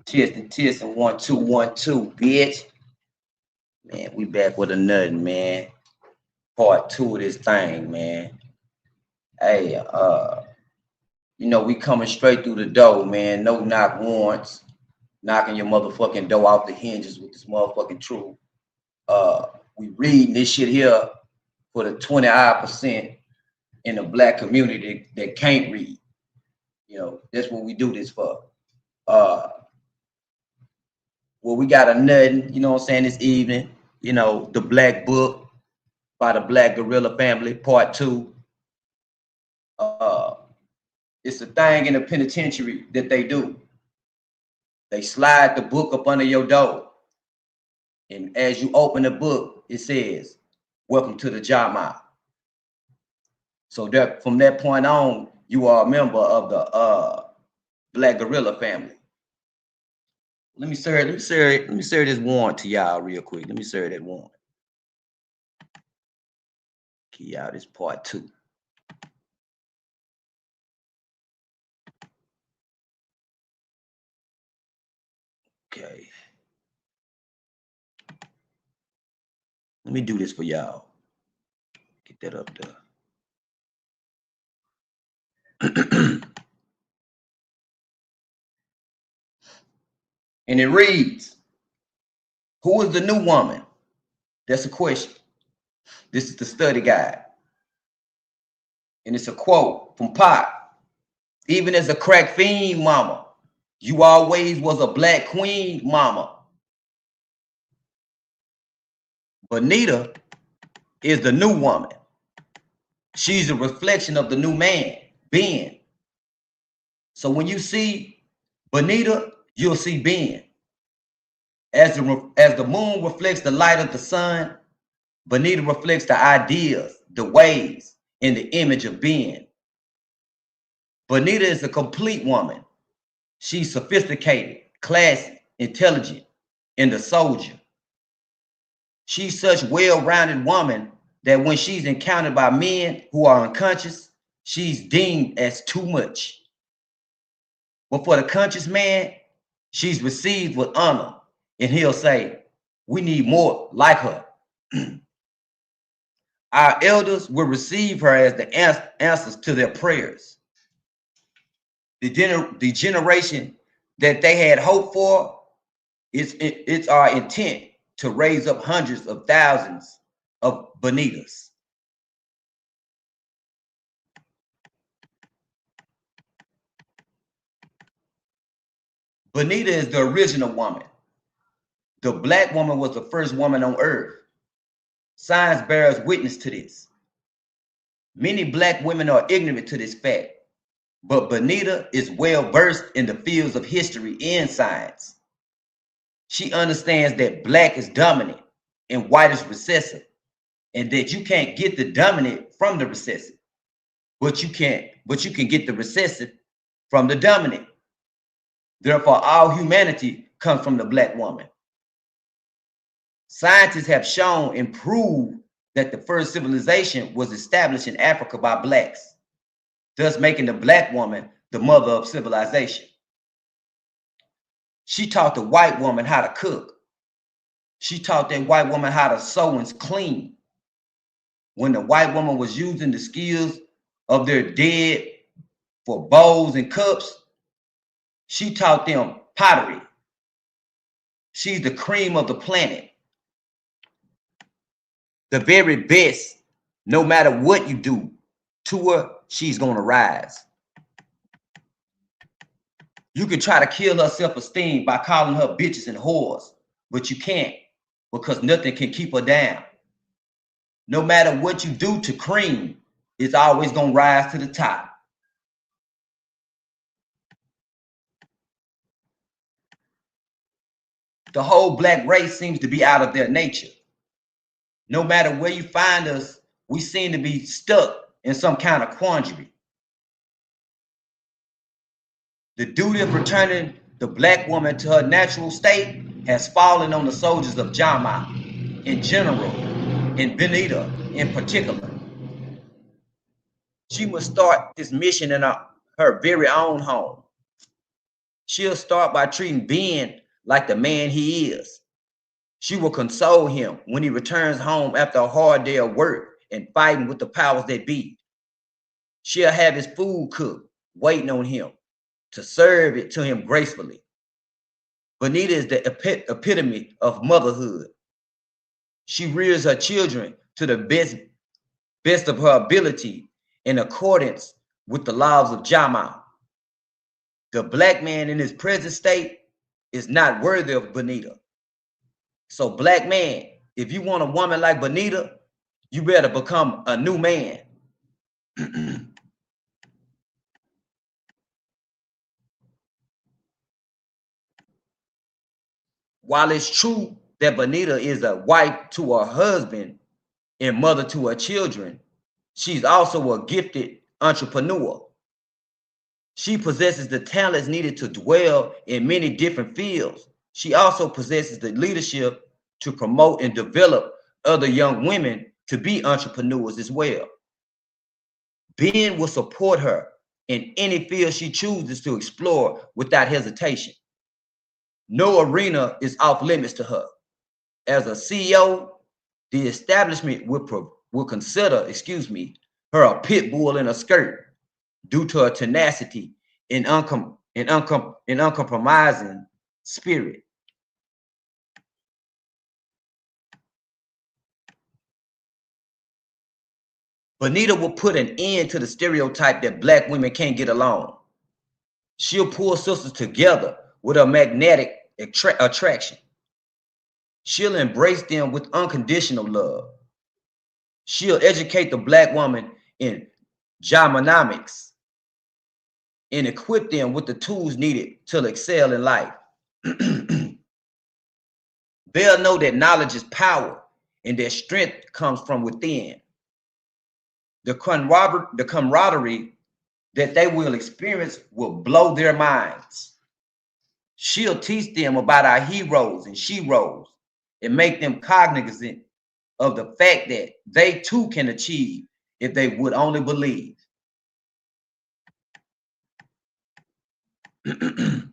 Testing 1 2 1 2, bitch. Man, we back with another, man. Part 2 of this thing, man. Hey, we coming straight through the door, man. No knock warrants. Knocking your motherfucking door off the hinges with this motherfucking truth. We reading this shit here for the 25% in the black community that can't read. That's what we do this for. Well, we got a nothing, what I'm saying, this evening. The Black Book by the Black Guerrilla Family, Part 2. It's a thing in the penitentiary that they do. They slide the book up under your door. And as you open the book, it says, "Welcome to the Jama." So that from that point on, you are a member of the Black Guerrilla Family. Let me serve this warrant to y'all real quick. Let me serve that warrant. Key out this part 2. Okay. Let me do this for y'all. Get that up there. And it reads, "Who is the new woman?" That's a question. This is the study guide. And it's a quote from Pop. "Even as a crack fiend, mama, you always was a black queen, mama. Bonita is the new woman. She's a reflection of the new man, Ben. So when you see Bonita, you'll see Ben. As the moon reflects the light of the sun, Bonita reflects the ideas, the ways, and the image of Ben. Bonita is a complete woman. She's sophisticated, classy, intelligent, and a soldier. She's such well-rounded woman that when she's encountered by men who are unconscious, she's deemed as too much. But for the conscious man, she's received with honor, and he'll say, 'We need more like her.' Our elders will receive her as the answers to their prayers. The generation that they had hoped for, it's our intent to raise up hundreds of thousands of Bonitas." Bonita is the original woman. The black woman was the first woman on earth. Science bears witness to this. Many black women are ignorant to this fact, but Bonita is well versed in the fields of history and science. She understands that black is dominant and white is recessive, and that you can't get the dominant from the recessive, but you can get the recessive from the dominant. Therefore, all humanity comes from the black woman. Scientists have shown and proved that the first civilization was established in Africa by blacks, thus making the black woman the mother of civilization. She taught the white woman how to cook. She taught that white woman how to sew and clean. When the white woman was using the skills of their dead for bowls and cups, she taught them pottery. She's the cream of the planet. The very best, no matter what you do to her, she's going to rise. You can try to kill her self-esteem by calling her bitches and whores, but you can't, because nothing can keep her down. No matter what you do to cream, it's always going to rise to the top. The whole black race seems to be out of their nature. No matter where you find us, we seem to be stuck in some kind of quandary. The duty of returning the black woman to her natural state has fallen on the soldiers of Jama in general, and Bonita in particular. She must start this mission in her very own home. She'll start by treating Ben like the man he is. She will console him when he returns home after a hard day of work and fighting with the powers that be. She'll have his food cooked, waiting on him to serve it to him gracefully. Bonita is the epitome of motherhood. She rears her children to the best of her ability in accordance with the laws of Jama. The black man in his present state is not worthy of Bonita. So black man, if you want a woman like Bonita, you better become a new man. While it's true that Bonita is a wife to her husband and mother to her children, she's also a gifted entrepreneur. She possesses the talents needed to dwell in many different fields. She also possesses the leadership to promote and develop other young women to be entrepreneurs as well. Ben will support her in any field she chooses to explore without hesitation. No arena is off limits to her. As a CEO, the establishment will consider, her a pit bull in a skirt due to her tenacity and uncompromising spirit. Bonita will put an end to the stereotype that black women can't get along. She'll pull sisters together with a magnetic attraction. She'll embrace them with unconditional love. She'll educate the black woman in Germanomics and equip them with the tools needed to excel in life. They'll know that knowledge is power and that strength comes from within. The camaraderie that they will experience will blow their minds. She'll teach them about our heroes and sheroes and make them cognizant of the fact that they too can achieve if they would only believe. The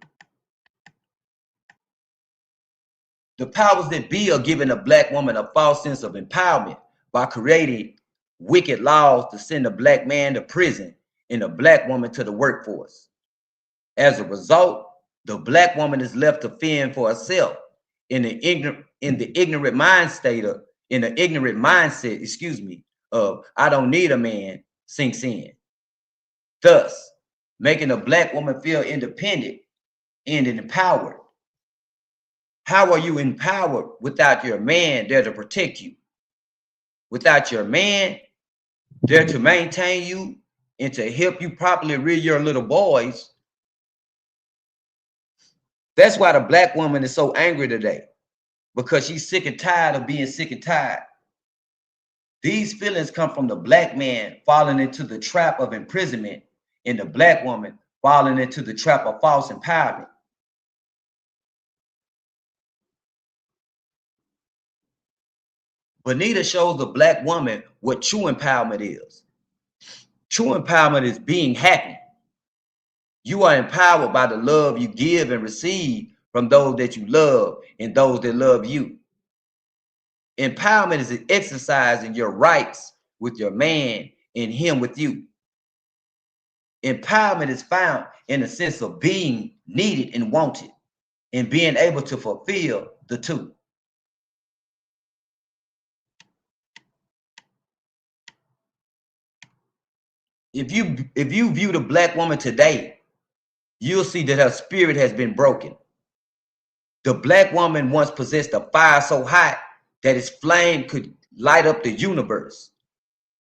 powers that be are giving a black woman a false sense of empowerment by creating wicked laws to send a black man to prison and a black woman to the workforce. As a result, the black woman is left to fend for herself in the ignorant mindset, of I don't need a man sinks in. Thus, making a black woman feel independent and empowered. How are you empowered without your man there to protect you? Without your man there to maintain you and to help you properly rear your little boys? That's why the black woman is so angry today, because she's sick and tired of being sick and tired. These feelings come from the black man falling into the trap of imprisonment and the black woman falling into the trap of false empowerment. Bonita shows the black woman what true empowerment is. True empowerment is being happy. You are empowered by the love you give and receive from those that you love and those that love you. Empowerment is exercising your rights with your man and him with you. Empowerment is found in the sense of being needed and wanted and being able to fulfill the two. If you view the black woman today, you'll see that her spirit has been broken. The black woman once possessed a fire so hot that its flame could light up the universe.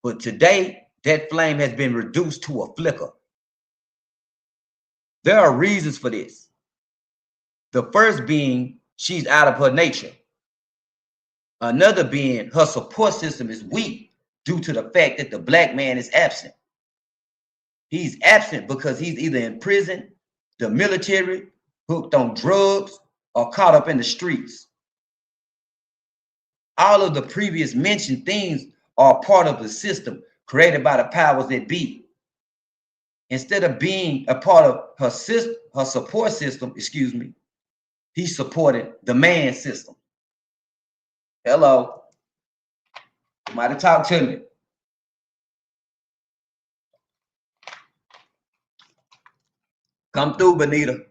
But today, that flame has been reduced to a flicker. There are reasons for this. The first being she's out of her nature. Another being her support system is weak due to the fact that the black man is absent. He's absent because he's either in prison, the military, hooked on drugs, or caught up in the streets. All of the previous mentioned things are part of the system created by the powers that be. Instead of being a part of her support system, excuse me, he supported the man system. Hello. Somebody talk to me. Come through, Bonita.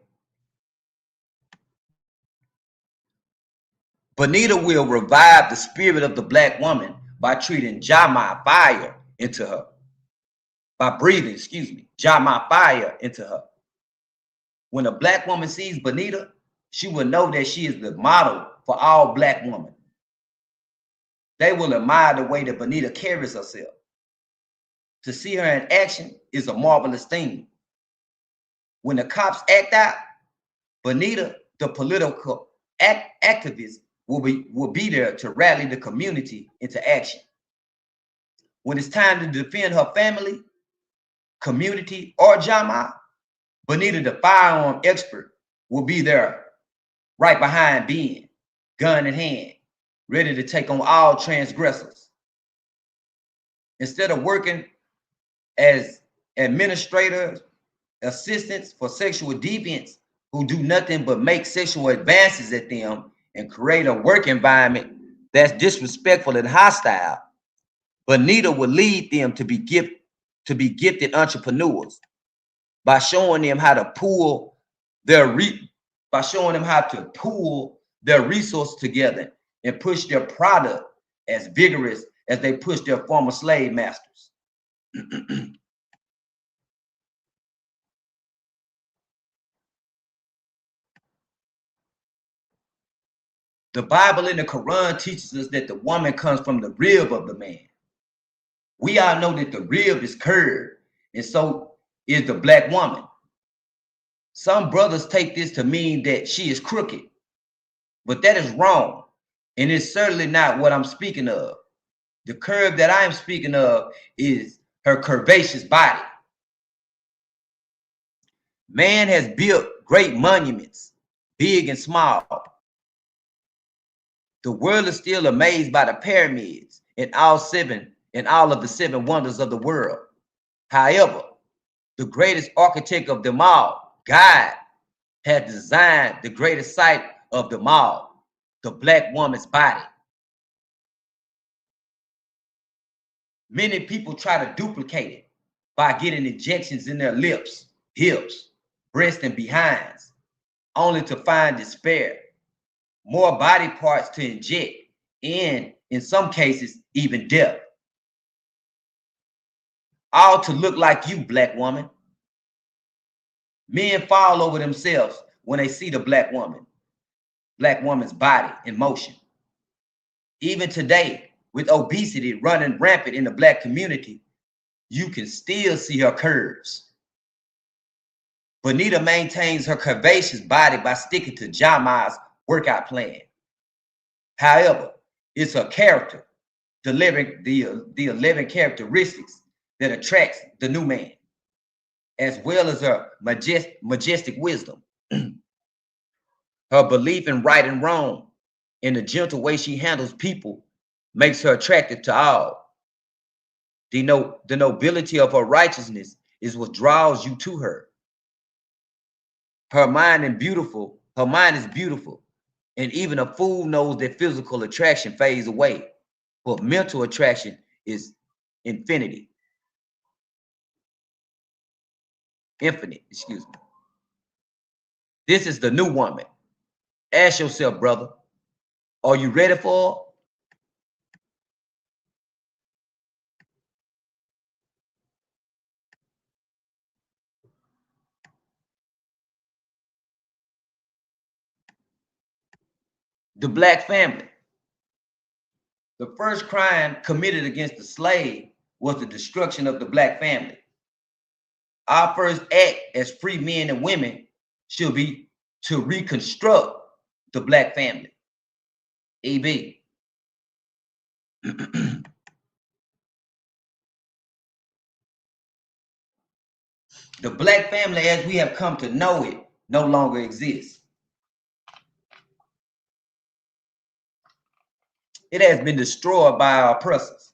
Bonita will revive the spirit of the black woman by treating Jama fire into her. By breathing, excuse me, Jama fire into her. When a black woman sees Bonita, she will know that she is the model for all black women. They will admire the way that Bonita carries herself. To see her in action is a marvelous thing. When the cops act out, Bonita, the political activist, will be there to rally the community into action. When it's time to defend her family, community, or Jama, Bonita, the firearm expert, will be there right behind Ben, gun in hand, ready to take on all transgressors. Instead of working as administrators, assistants for sexual deviants who do nothing but make sexual advances at them and create a work environment that's disrespectful and hostile, Bonita will lead them to be gifted entrepreneurs by showing them how to pool their resources together and push their product as vigorous as they push their former slave masters. The Bible and the Quran teaches us that the woman comes from the rib of the man. We all know that the rib is curved, and so is the black woman. Some brothers take this to mean that she is crooked, but that is wrong, and it's certainly not what I'm speaking of. The curve that I am speaking of is her curvaceous body. Man has built great monuments, big and small. The world is still amazed by the pyramids and all of the seven wonders of the world. However, the greatest architect of them all, God, had designed the greatest sight of them all, the black woman's body. Many people try to duplicate it by getting injections in their lips, hips, breasts, and behinds, only to find despair. More body parts to inject, and in some cases, even death. All to look like you, black woman. Men fall over themselves when they see the black woman's body in motion. Even today, with obesity running rampant in the black community, you can still see her curves. Bonita maintains her curvaceous body by sticking to Jama's workout plan. However, it's her character, delivering the 11 characteristics that attracts the new man, as well as her majestic wisdom. Her belief in right and wrong and the gentle way she handles people makes her attractive to all. The nobility of her righteousness is what draws you to her. Her mind is beautiful, and even a fool knows that physical attraction fades away, but mental attraction is infinite, excuse me. This is the new woman. Ask yourself, brother, are you ready for her? The black family. The first crime committed against the slave was the destruction of the black family. Our first act as free men and women should be to reconstruct the black family. EB. The black family as we have come to know it no longer exists. It has been destroyed by our oppressors.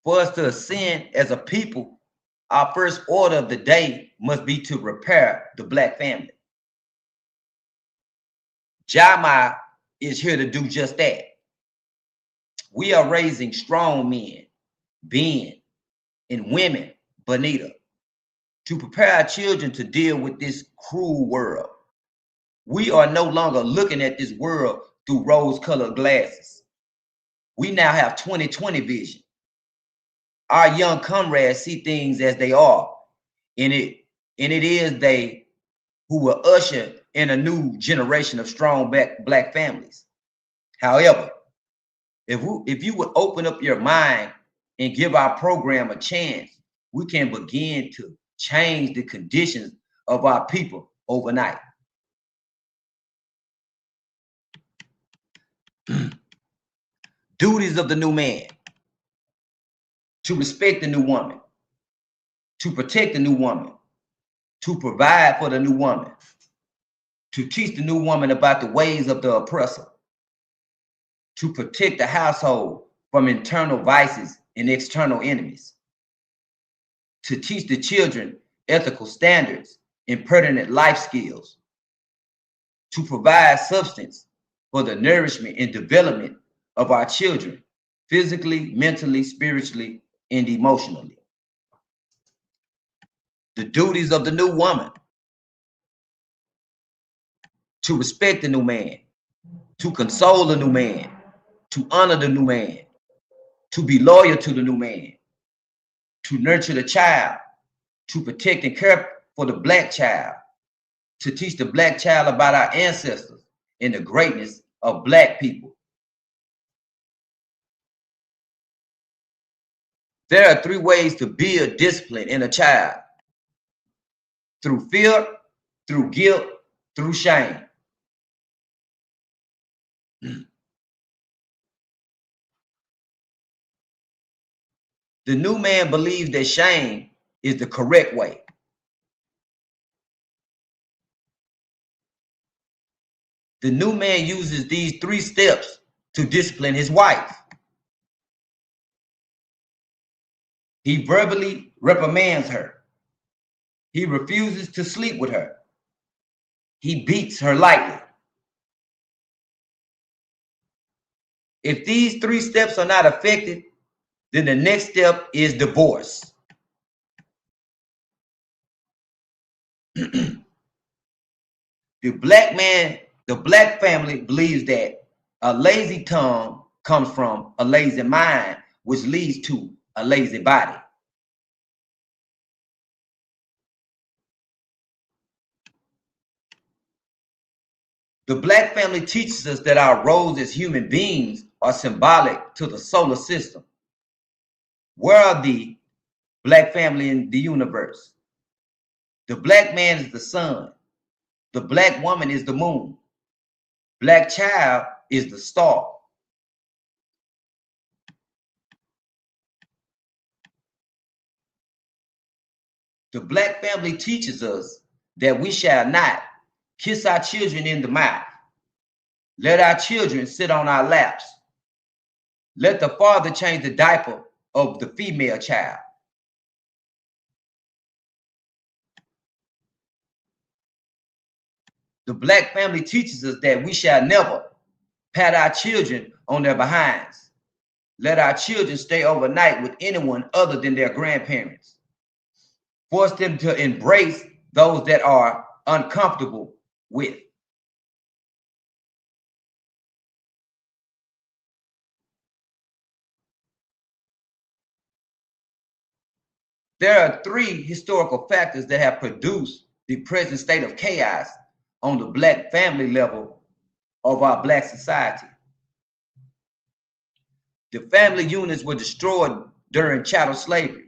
For us to ascend as a people, Our first order of the day must be to repair the Black family. Jama is here to do just that. We are raising strong men, Ben, and women, Bonita, to prepare our children to deal with this cruel world. We are no longer looking at this world through rose-colored glasses. We now have 20/20 vision. Our young comrades see things as they are, and it is they who will usher in a new generation of strong black families. However, if you would open up your mind and give our program a chance, we can begin to change the conditions of our people overnight. Duties of the new man: to respect the new woman, to protect the new woman, to provide for the new woman, to teach the new woman about the ways of the oppressor, to protect the household from internal vices and external enemies, to teach the children ethical standards and pertinent life skills, to provide substance for the nourishment and development of our children, physically, mentally, spiritually, and emotionally. The duties of the new woman: to respect the new man, to console the new man, to honor the new man, to be loyal to the new man, to nurture the child, to protect and care for the Black child, to teach the Black child about our ancestors and the greatness of Black people. There are 3 ways to build discipline in a child: through fear, through guilt, through shame. The new man believes that shame is the correct way. The new man uses these 3 steps to discipline his wife. He verbally reprimands her. He refuses to sleep with her. He beats her lightly. If these 3 steps are not effective, then the next step is divorce. The Black family believes that a lazy tongue comes from a lazy mind, which leads to a lazy body. The Black family teaches us that our roles as human beings are symbolic to the solar system. Where are the Black family in the universe? The Black man is the sun. The Black woman is the moon. Black child is the star. The Black family teaches us that we shall not kiss our children in the mouth. Let our children sit on our laps. Let the father change the diaper of the female child. The Black family teaches us that we shall never pat our children on their behinds. Let our children stay overnight with anyone other than their grandparents. Force them to embrace those that are uncomfortable with. There are 3 historical factors that have produced the present state of chaos on the Black family level of our Black society. The family units were destroyed during chattel slavery.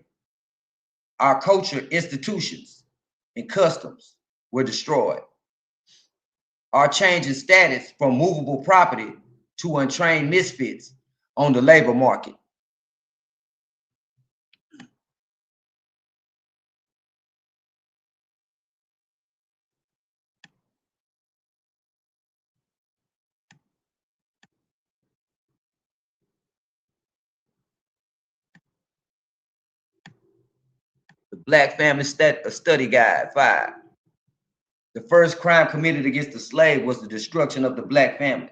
Our culture, institutions, and customs were destroyed. Our change in status from movable property to untrained misfits on the labor market. Black Family Study Guide 5. The first crime committed against the slave was the destruction of the black family.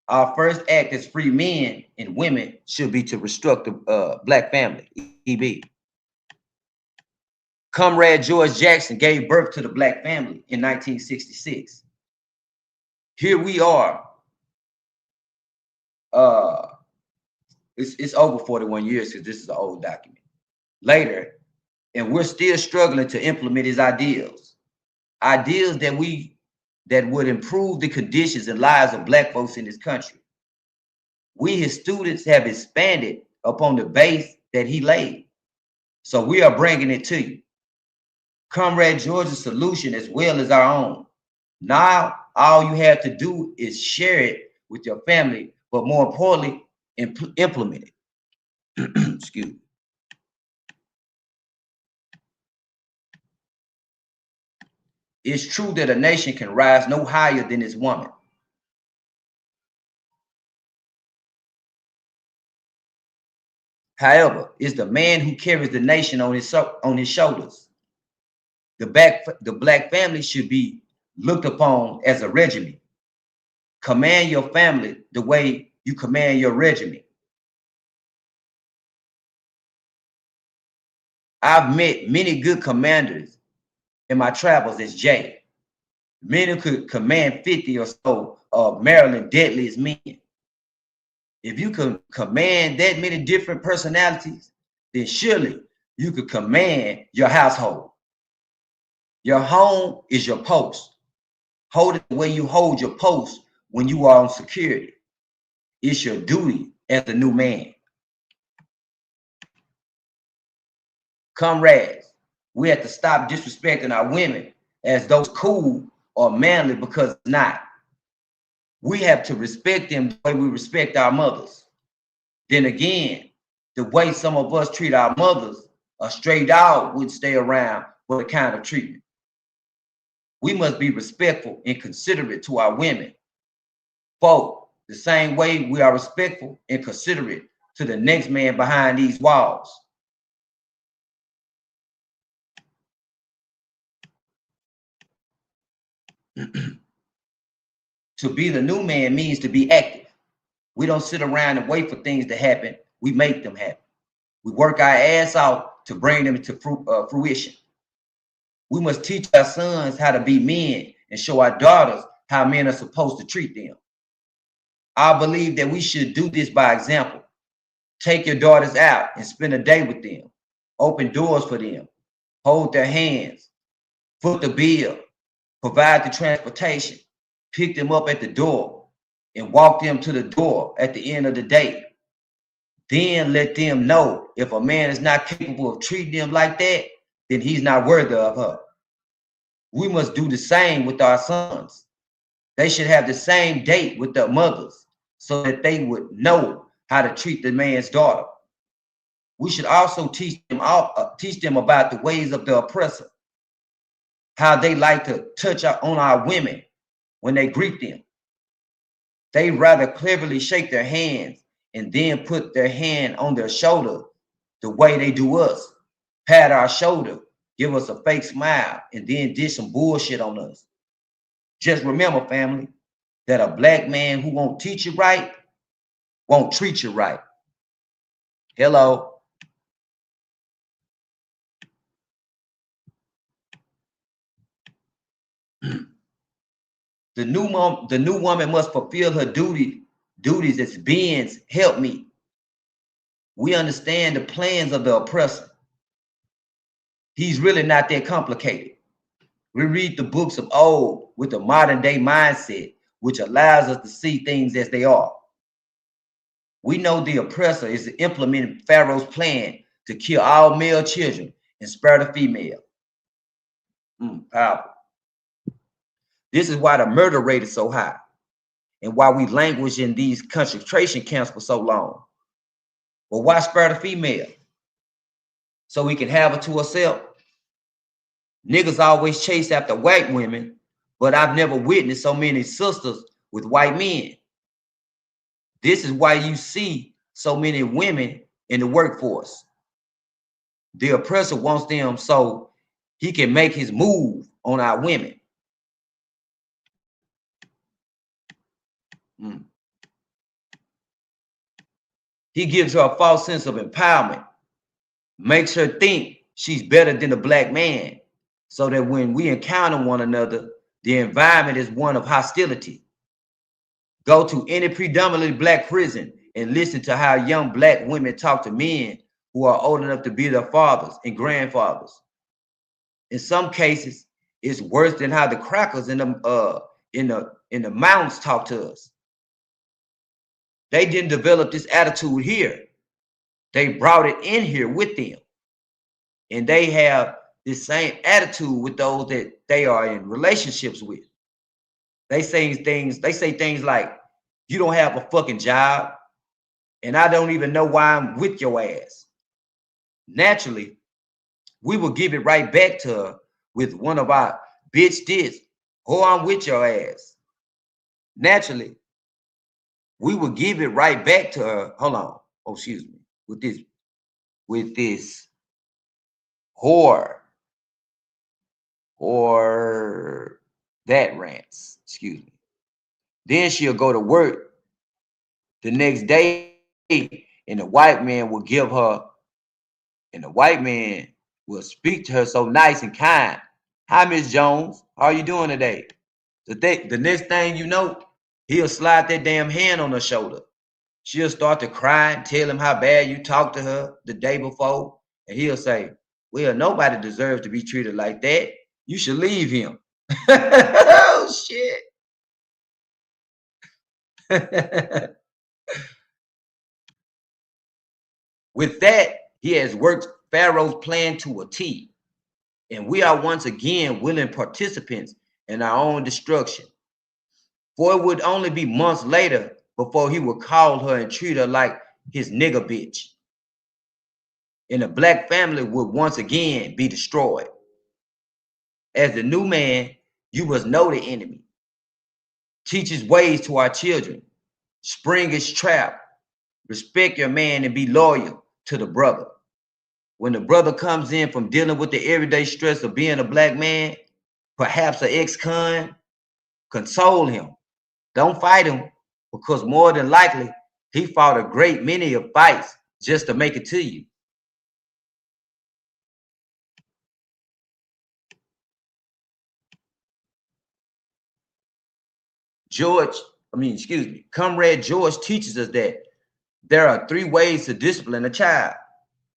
Our first act as free men and women should be to restruct the black family, EB. Comrade George Jackson gave birth to the black family in 1966. Here we are. It's over 41 years because this is an old document. Later, and we're still struggling to implement his ideals that would improve the conditions and lives of black folks in this country. We, his students, have expanded upon the base that he laid. So we are bringing it to you. Comrade George's solution as well as our own. Now, all you have to do is share it with your family, but more importantly, implement it. Excuse me. It's true that a nation can rise no higher than its woman. However, it's the man who carries the nation on his shoulders. The black family should be looked upon as a regiment. Command your family the way you command your regiment. I've met many good commanders in my travels as Jay. Many could command 50 or so of Maryland deadliest men. If you can command that many different personalities, then surely you could command your household. Your home is your post. Hold it the way you hold your post when you are on security. It's your duty as a new man. Comrades, we have to stop disrespecting our women as those cool or manly, because it's not. We have to respect them the way we respect our mothers. Then again, the way some of us treat our mothers, a stray dog wouldn't stay around for the kind of treatment. We must be respectful and considerate to our women. Folk, the same way we are respectful and considerate to the next man behind these walls. To be the new man means to be active. We don't sit around and wait for things to happen. We make them happen. We work our ass out to bring them to fruition. We must teach our sons how to be men and show our daughters how men are supposed to treat them. I believe that we should do this by example. Take your daughters out and spend a day with them. Open doors for them. Hold their hands. Foot the bill. Provide the transportation. Pick them up at the door and walk them to the door at the end of the day. Then let them know if a man is not capable of treating them like that, then he's not worthy of her. We must do the same with our sons. They should have the same date with their mothers so that they would know how to treat the man's daughter. We should also teach them about the ways of the oppressor, how they like to touch on our women when they greet them. They rather cleverly shake their hands and then put their hand on their shoulder the way they do us, pat our shoulder, give us a fake smile, and then did some bullshit on us. Just remember, family, that a black man who won't teach you right won't treat you right. Hello. The new woman must fulfill her duties as beings help me. We understand the plans of the oppressor. He's really not that complicated. We read the books of old with a modern day mindset, which allows us to see things as they are. We know the oppressor is implementing Pharaoh's plan to kill all male children and spare the female. Powerful. This is why the murder rate is so high and why we languish in these concentration camps for so long. Well, why spare the female? So we can have her to herself? Niggas always chase after white women, but I've never witnessed so many sisters with white men. This is why you see so many women in the workforce. The oppressor wants them so he can make his move on our women. He gives her a false sense of empowerment, makes her think she's better than a black man, so that when we encounter one another, the environment is one of hostility. Go to any predominantly black prison and listen to how young black women talk to men who are old enough to be their fathers and grandfathers. In some cases, it's worse than how the crackers in the mountains talk to us. They didn't develop this attitude here. They brought it in here with them. And they have the same attitude with those that they are in relationships with. They say things like, you don't have a fucking job, and I don't even know why I'm with your ass. Naturally, we will give it right back to her with one of our bitch this, or I'm with your ass. Naturally, we will give it right back to her. Hold on. Oh, excuse me. With this whore or that rants. Excuse me. Then she'll go to work the next day, and the white man will speak to her so nice and kind. Hi, Miss Jones. How are you doing today? The next thing you know, he'll slide that damn hand on her shoulder. She'll start to cry and tell him how bad you talked to her the day before. And he'll say, well, nobody deserves to be treated like that. You should leave him. Oh, shit. With that, he has worked Pharaoh's plan to a T. And we are once again willing participants in our own destruction. For it would only be months later before he would call her and treat her like his nigger bitch. And the black family would once again be destroyed. As the new man, you must know the enemy. Teach his ways to our children. Spring his trap. Respect your man and be loyal to the brother. When the brother comes in from dealing with the everyday stress of being a black man, perhaps an ex-con, console him. Don't fight him, because more than likely, he fought a great many of fights just to make it to you. Comrade George teaches us that there are 3 ways to discipline a child: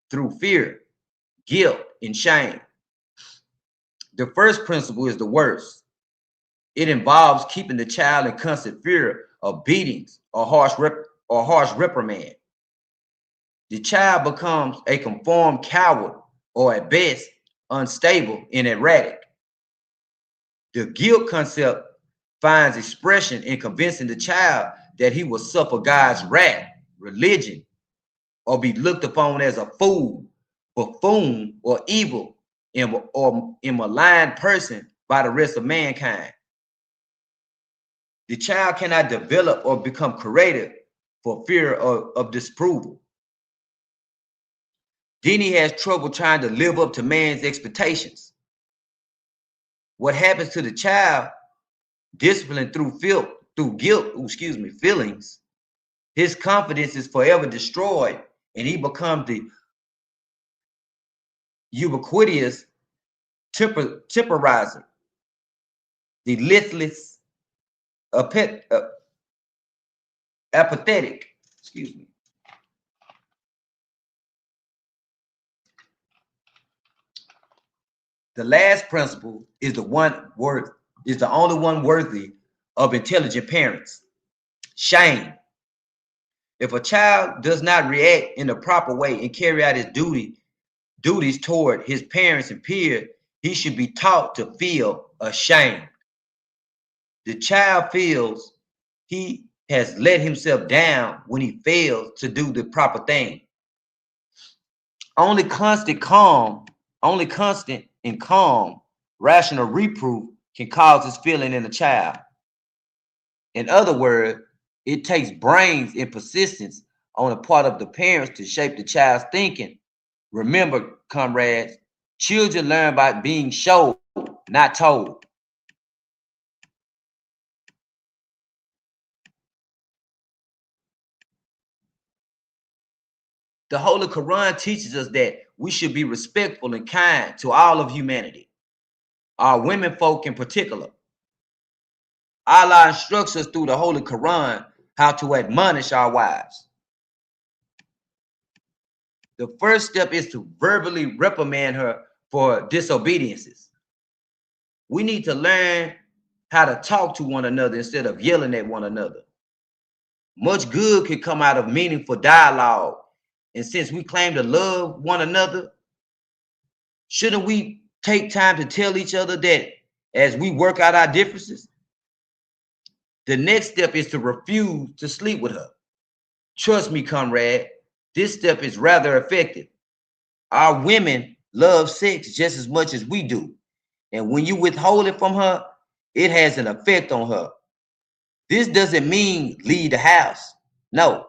through fear, guilt, and shame. The first principle is the worst. It involves keeping the child in constant fear of beatings or harsh reprimand. The child becomes a conformed coward, or at best, unstable and erratic. The guilt concept finds expression in convincing the child that he will suffer God's wrath, religion, or be looked upon as a fool, buffoon, or evil, or a maligned person by the rest of mankind. The child cannot develop or become creative for fear of disapproval. Then he has trouble trying to live up to man's expectations. What happens to the child, disciplined through feelings, his confidence is forever destroyed, and he becomes the ubiquitous temporizer, the listless, apathetic. Excuse me. The last principle is the only one worthy of intelligent parents: shame. If a child does not react in the proper way and carry out his duties toward his parents and peers, he should be taught to feel ashamed. The child feels he has let himself down when he fails to do the proper thing. Only constant and calm, rational reproof can cause this feeling in a child. In other words, it takes brains and persistence on the part of the parents to shape the child's thinking Remember, comrades, children learn by being showed, not told. The Holy Quran teaches us that we should be respectful and kind to all of humanity, our women folk in particular. Allah instructs us through the Holy Quran how to admonish our wives. The first step is to verbally reprimand her for disobediences. We need to learn how to talk to one another instead of yelling at one another. Much good can come out of meaningful dialogue. And since we claim to love one another, shouldn't we take time to tell each other that as we work out our differences? The next step is to refuse to sleep with her. Trust me, comrade, this step is rather effective. Our women love sex just as much as we do. And when you withhold it from her, it has an effect on her. This doesn't mean leave the house. No,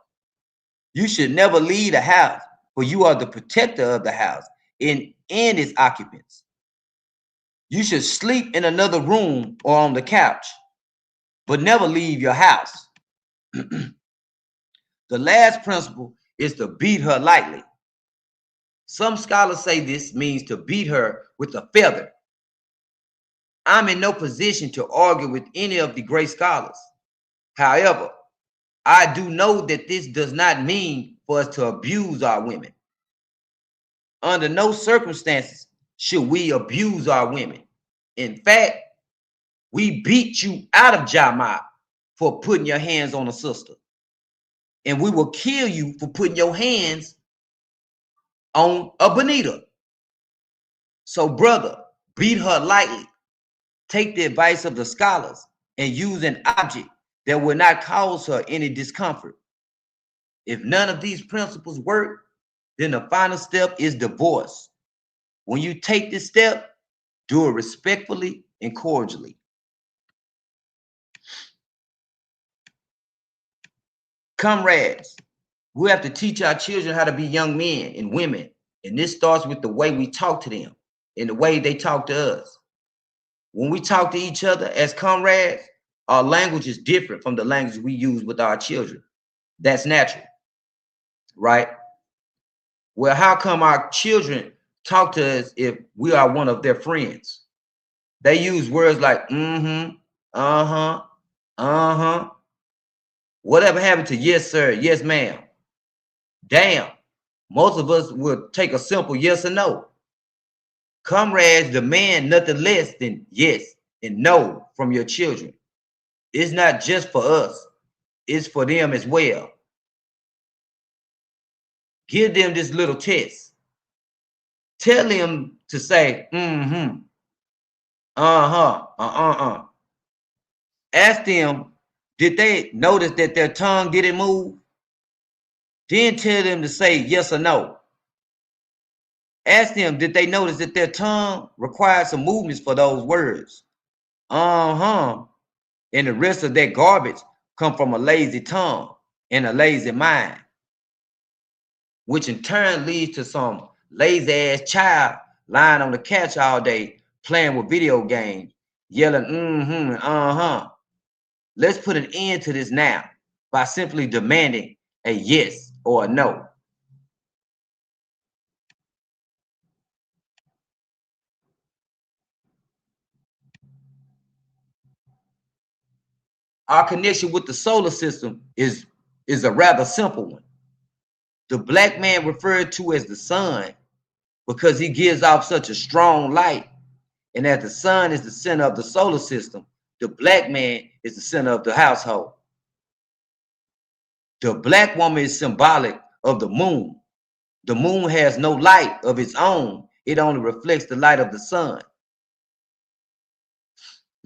you should never leave the house, for you are the protector of the house and its occupants. You should sleep in another room or on the couch, but never leave your house. The last principle is to beat her lightly. Some scholars say this means to beat her with a feather. I'm in no position to argue with any of the great scholars. However, I do know that this does not mean for us to abuse our women. Under no circumstances should we abuse our women. In fact, we beat you out of Jama for putting your hands on a sister. And we will kill you for putting your hands on a Bonita. So, brother, beat her lightly. Take the advice of the scholars and use an object that will not cause her any discomfort. If none of these principles work, then the final step is divorce. When you take this step, do it respectfully and cordially. Comrades, we have to teach our children how to be young men and women. And this starts with the way we talk to them and the way they talk to us. When we talk to each other as comrades, our language is different from the language we use with our children. That's natural, right? Well, how come our children talk to us if we are one of their friends? They use words like mm-hmm, uh-huh, uh-huh. Whatever happened to yes, sir, yes, ma'am? Damn, most of us would take a simple yes or no. Comrades demand nothing less than yes and no from your children. It's not just for us, it's for them as well. Give them this little test. Tell them to say, mm-hmm, uh-huh, uh-uh. Ask them, did they notice that their tongue didn't move? Then tell them to say yes or no. Ask them, did they notice that their tongue required some movements for those words? Uh-huh. And the rest of that garbage come from a lazy tongue and a lazy mind, which in turn leads to some lazy ass child lying on the couch all day playing with video games, yelling mm-hmm and uh-huh. Let's put an end to this now by simply demanding a yes or a no. Our connection with the solar system is a rather simple one. The black man referred to as the sun because he gives off such a strong light. And as the sun is the center of the solar system, the black man is the center of the household. The black woman is symbolic of the moon. The moon has no light of its own. It only reflects the light of the sun.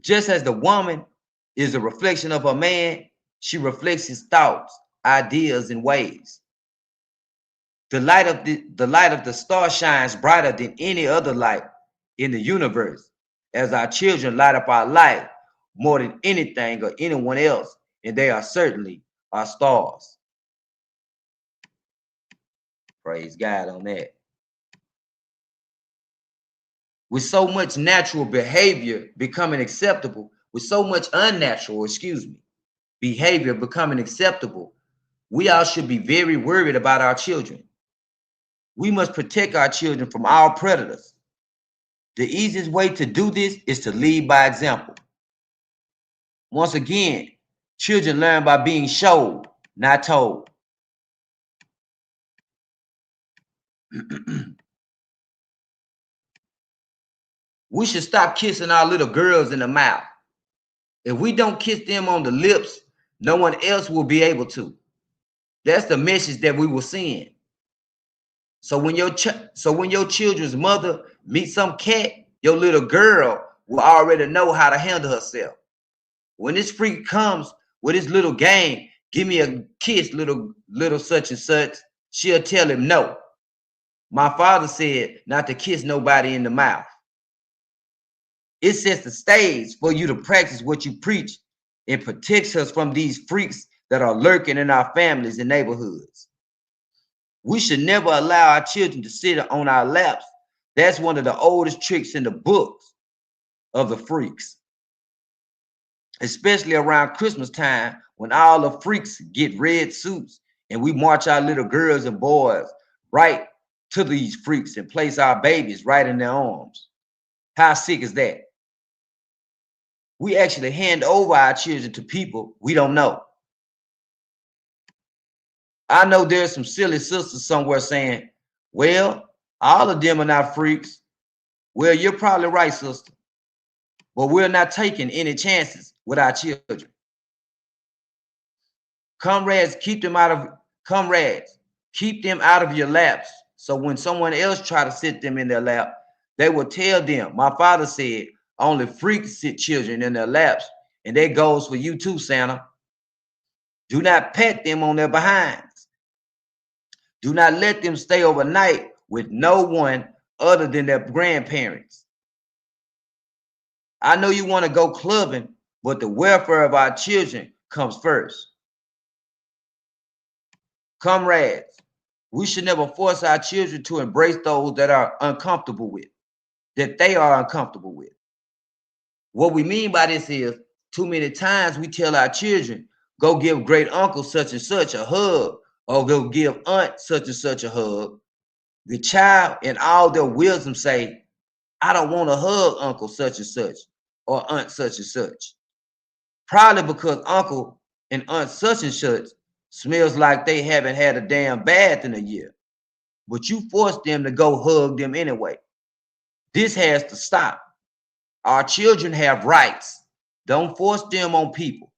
Just as the woman is a reflection of her man, she reflects his thoughts, ideas, and ways. The light of the star shines brighter than any other light in the universe, as our children light up our life more than anything or anyone else, and they are certainly our stars. Praise God on that. with so much natural behavior becoming acceptable, with so much unnatural, behavior becoming acceptable, we all should be very worried about our children. We must protect our children from all predators. The easiest way to do this is to lead by example. Once again, children learn by being showed, not told. We should stop kissing our little girls in the mouth. If we don't kiss them on the lips, no one else will be able to. That's the message that we will send. So when your children's mother meets some cat, your little girl will already know how to handle herself. When this freak comes with his little game, give me a kiss, little such and such, she'll tell him no. My father said not to kiss nobody in the mouth. It sets the stage for you to practice what you preach and protects us from these freaks that are lurking in our families and neighborhoods. We should never allow our children to sit on our laps. That's one of the oldest tricks in the books of the freaks. Especially around Christmas time when all the freaks get red suits and we march our little girls and boys right to these freaks and place our babies right in their arms. How sick is that? We actually hand over our children to people we don't know. I know there's some silly sisters somewhere saying, well, all of them are not freaks. Well, you're probably right, sister. But we're not taking any chances with our children. Comrades, keep them out of your laps. So when someone else try to sit them in their lap, they will tell them, my father said, only freaks sit children in their laps. And that goes for you too, Santa. Do not pat them on their behinds. Do not let them stay overnight with no one other than their grandparents. I know you want to go clubbing, but the welfare of our children comes first. Comrades, we should never force our children to embrace those that are uncomfortable with, that they are uncomfortable with. What we mean by this is too many times we tell our children, go give great uncle such and such a hug, or go give aunt such and such a hug. The child in all their wisdom say, I don't want to hug uncle such and such or aunt such and such. Probably because uncle and aunt such and such smells like they haven't had a damn bath in a year. But you force them to go hug them anyway. This has to stop. Our children have rights. Don't force them on people.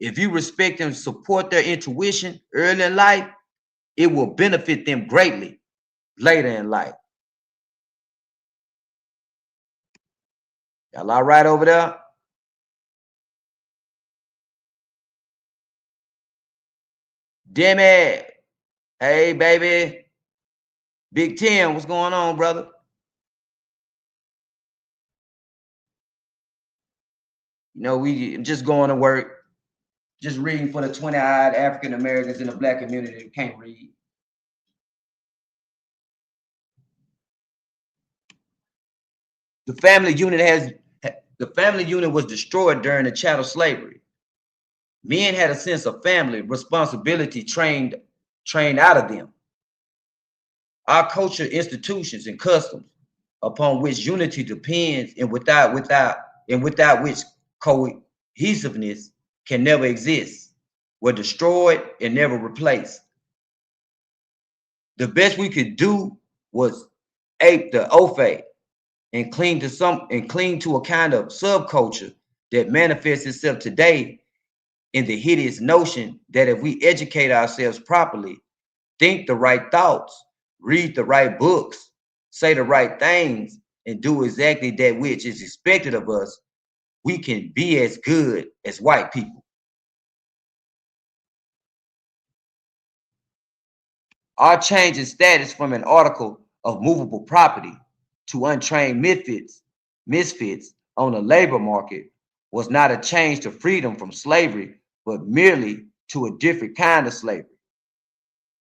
If you respect and support their intuition early in life, it will benefit them greatly later in life. Y'all all right over there? Demi, hey baby. Big Tim, what's going on, brother? You know, we just going to work, just reading for the 20-eyed African Americans in the Black community who can't read. The family unit was destroyed during the chattel slavery. Men had a sense of family responsibility trained out of them. Our culture, institutions, and customs upon which unity depends and without which cohesiveness can never exist were destroyed and never replaced. The best we could do was ape the Ofe and cling to a kind of subculture that manifests itself today in the hideous notion that if we educate ourselves properly, think the right thoughts, read the right books, say the right things, and do exactly that which is expected of us, we can be as good as white people. Our change in status from an article of movable property to untrained misfits on the labor market was not a change to freedom from slavery, but merely to a different kind of slavery.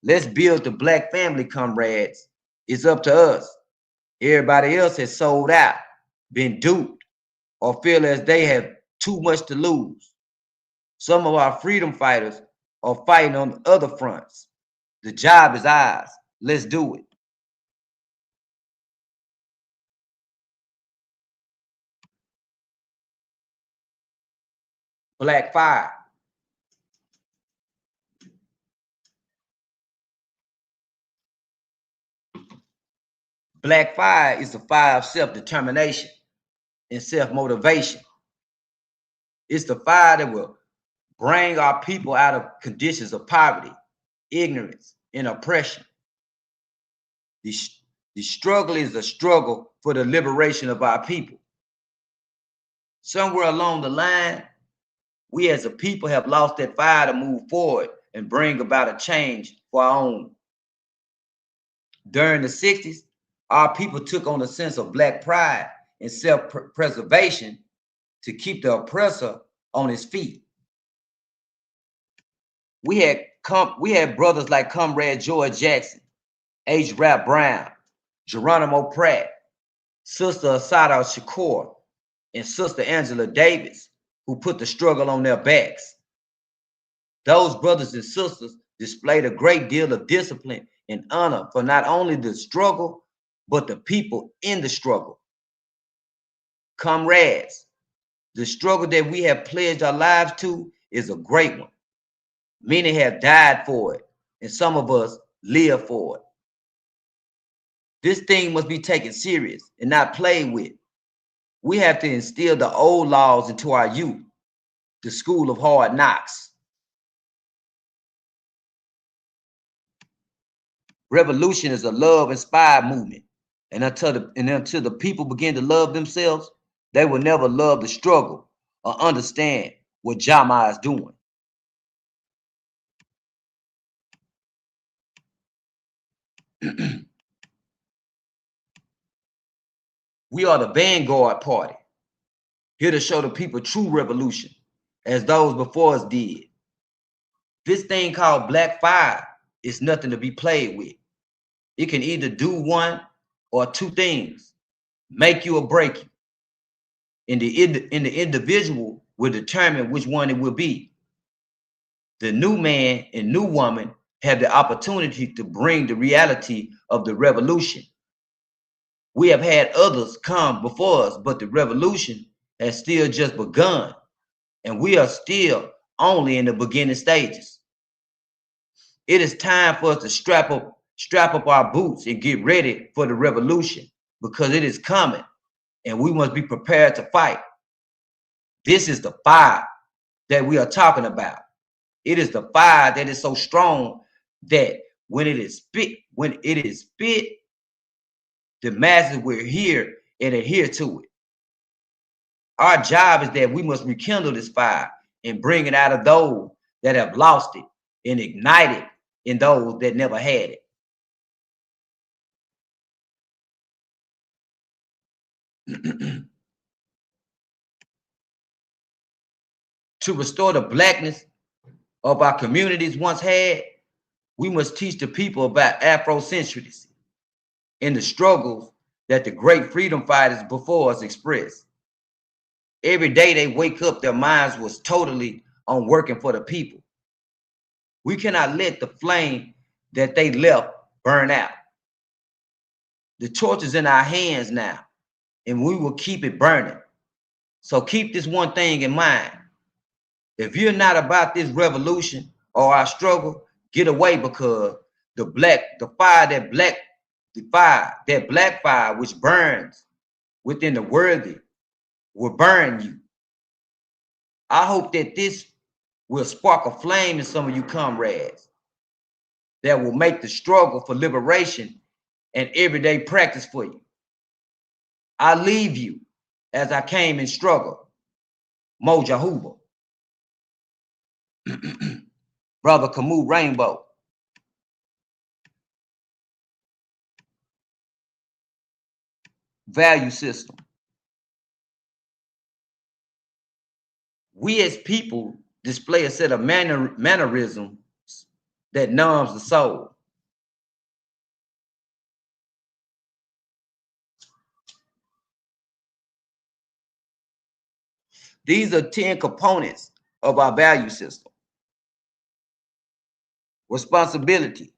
Let's build the Black family, comrades. It's up to us. Everybody else has sold out, been duped, or feel as they have too much to lose. Some of our freedom fighters are fighting on other fronts. The job is ours. Let's do it. Black fire. Black fire is the fire of self-determination and self-motivation. It's the fire that will bring our people out of conditions of poverty, ignorance, and oppression. The, the struggle is a struggle for the liberation of our people. Somewhere along the line, we as a people have lost that fire to move forward and bring about a change for our own. During the 60s, our people took on a sense of Black pride and self-preservation to keep the oppressor on his feet. We had brothers like Comrade George Jackson, H. Rap Brown, Geronimo Pratt, Sister Asada Shakur, and Sister Angela Davis, who put the struggle on their backs. Those brothers and sisters displayed a great deal of discipline and honor for not only the struggle, but the people in the struggle. Comrades, the struggle that we have pledged our lives to is a great one. Many have died for it, and some of us live for it. This thing must be taken serious and not played with. We have to instill the old laws into our youth, the school of hard knocks. Revolution is a love-inspired movement, and until the people begin to love themselves, they will never love the struggle or understand what Jama is doing. We are the vanguard party, here to show the people true revolution, as those before us did. This thing called Black fire is nothing to be played with. It can either do one or two things, make you or break you. And the individual will determine which one it will be. The new man and new woman have the opportunity to bring the reality of the revolution. We have had others come before us, but the revolution has still just begun, and we are still only in the beginning stages. It is time for us to strap up our boots and get ready for the revolution, because it is coming, and we must be prepared to fight. This is the fire that we are talking about. It is the fire that is so strong that when it is spit, the masses will hear and adhere to it. Our job is that we must rekindle this fire and bring it out of those that have lost it and ignite it in those that never had it. To restore the blackness of our communities once had, we must teach the people about Afrocentricity and the struggles that the great freedom fighters before us expressed. Every day they wake up, their minds was totally on working for the people. We cannot let the flame that they left burn out. The torch is in our hands now, and we will keep it burning. So keep this one thing in mind. If you're not about this revolution or our struggle, get away, because the black fire which burns within the worthy will burn you. I hope that this will spark a flame in some of you comrades that will make the struggle for liberation an everyday practice for you. I leave you as I came in struggle. Moja Hoover. Brother Camus Rainbow. Value system. We as people display a set of mannerisms that numbs the soul. These are 10 components of our value system. Responsibility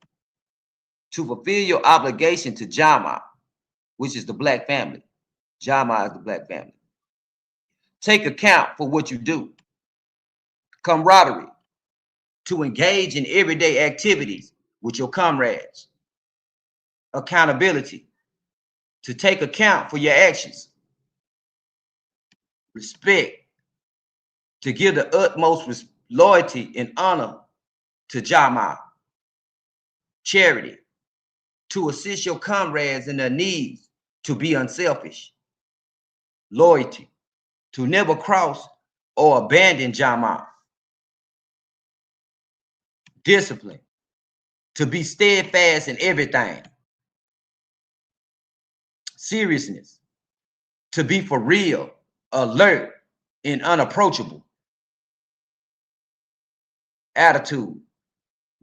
to fulfill your obligation to Jama, which is the black family. Jama is the black family. Take account for what you do. Camaraderie to engage in everyday activities with your comrades. Accountability to take account for your actions. Respect to give the utmost loyalty and honor to Jama. Charity to assist your comrades in their needs, to be unselfish. Loyalty to never cross or abandon Jama. Discipline to be steadfast in everything. Seriousness to be for real, alert, and unapproachable. Attitude,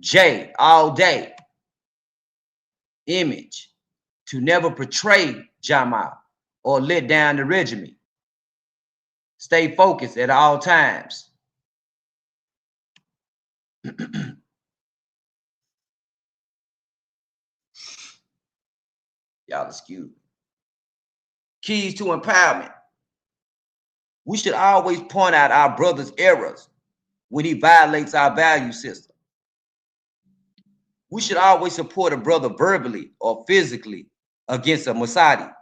J, all day. Image to never portray Jama or let down the regiment. Stay focused at all times. Y'all excuse me. Keys to empowerment. We should always point out our brother's errors when he violates our value system. We should always support a brother verbally or physically against a Masadi.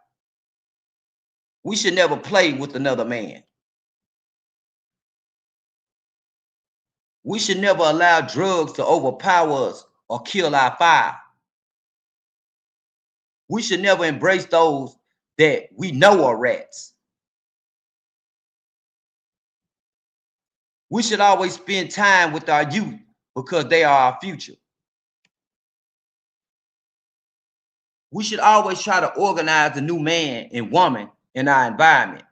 We should never play with another man. We should never allow drugs to overpower us or kill our fire. We should never embrace those that we know are rats. We should always spend time with our youth because they are our future. We should always try to organize the new man and woman in our environment.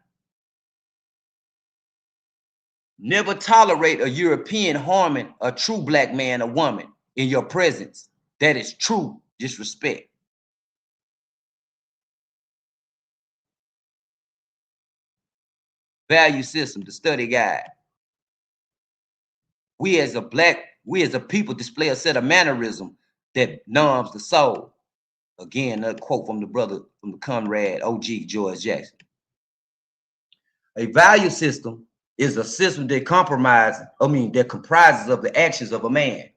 Never tolerate a European harming a true black man or woman in your presence. That is true disrespect. Value system, the study guide. We as a people display a set of mannerism that numbs the soul. Again, a quote from the brother, from the comrade OG George Jackson. A value system is a system that comprises of the actions of a man.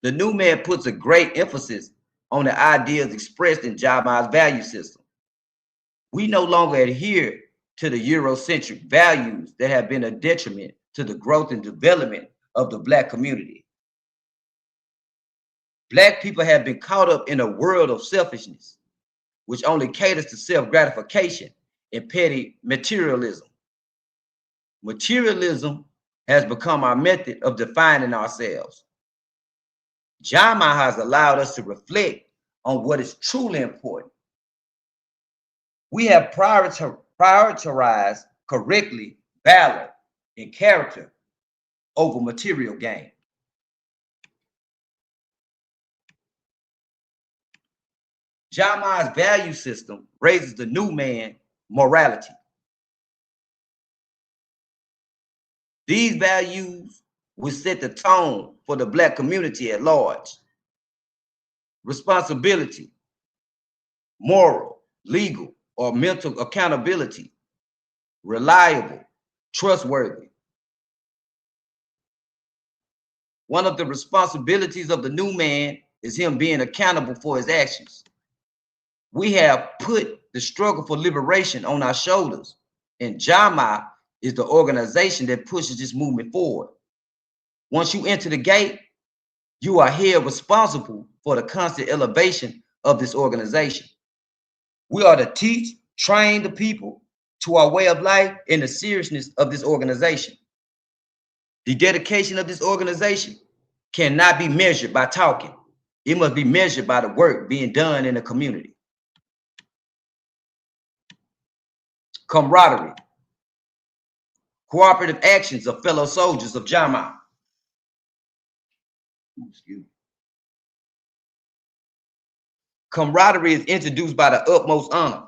The new man puts a great emphasis on the ideas expressed in Jama's value system. We no longer adhere to the Eurocentric values that have been a detriment to the growth and development of the black community. Black people have been caught up in a world of selfishness, which only caters to self-gratification and petty materialism. Materialism has become our method of defining ourselves. Jama has allowed us to reflect on what is truly important. We have prioritized correctly valor and character over material gain. Jama's value system raises the new man morality. These values will set the tone for the black community at large. Responsibility, moral, legal, or mental accountability, reliable, trustworthy. One of the responsibilities of the new man is him being accountable for his actions. We have put the struggle for liberation on our shoulders, and Jama is the organization that pushes this movement forward. Once you enter the gate, you are held responsible for the constant elevation of this organization. We are to teach, train the people to our way of life and the seriousness of this organization. The dedication of this organization cannot be measured by talking. It must be measured by the work being done in the community. Camaraderie, cooperative actions of fellow soldiers of Jama. Camaraderie is introduced by the utmost honor.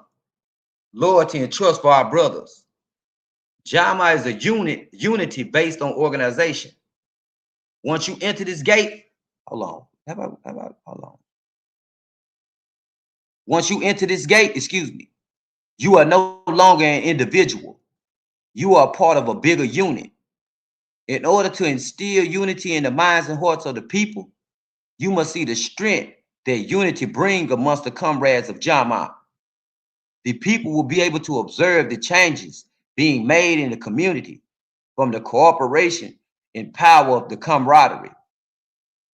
loyalty, and trust for our brothers. Jama is a unity based on organization. Once you enter this gate, hold on. Hold on? Once you enter this gate, excuse me, you are no longer an individual. You are part of a bigger unit. In order to instill unity in the minds and hearts of the people, you must see the strength that unity brings amongst the comrades of Jama. The people will be able to observe the changes being made in the community from the cooperation and power of the camaraderie.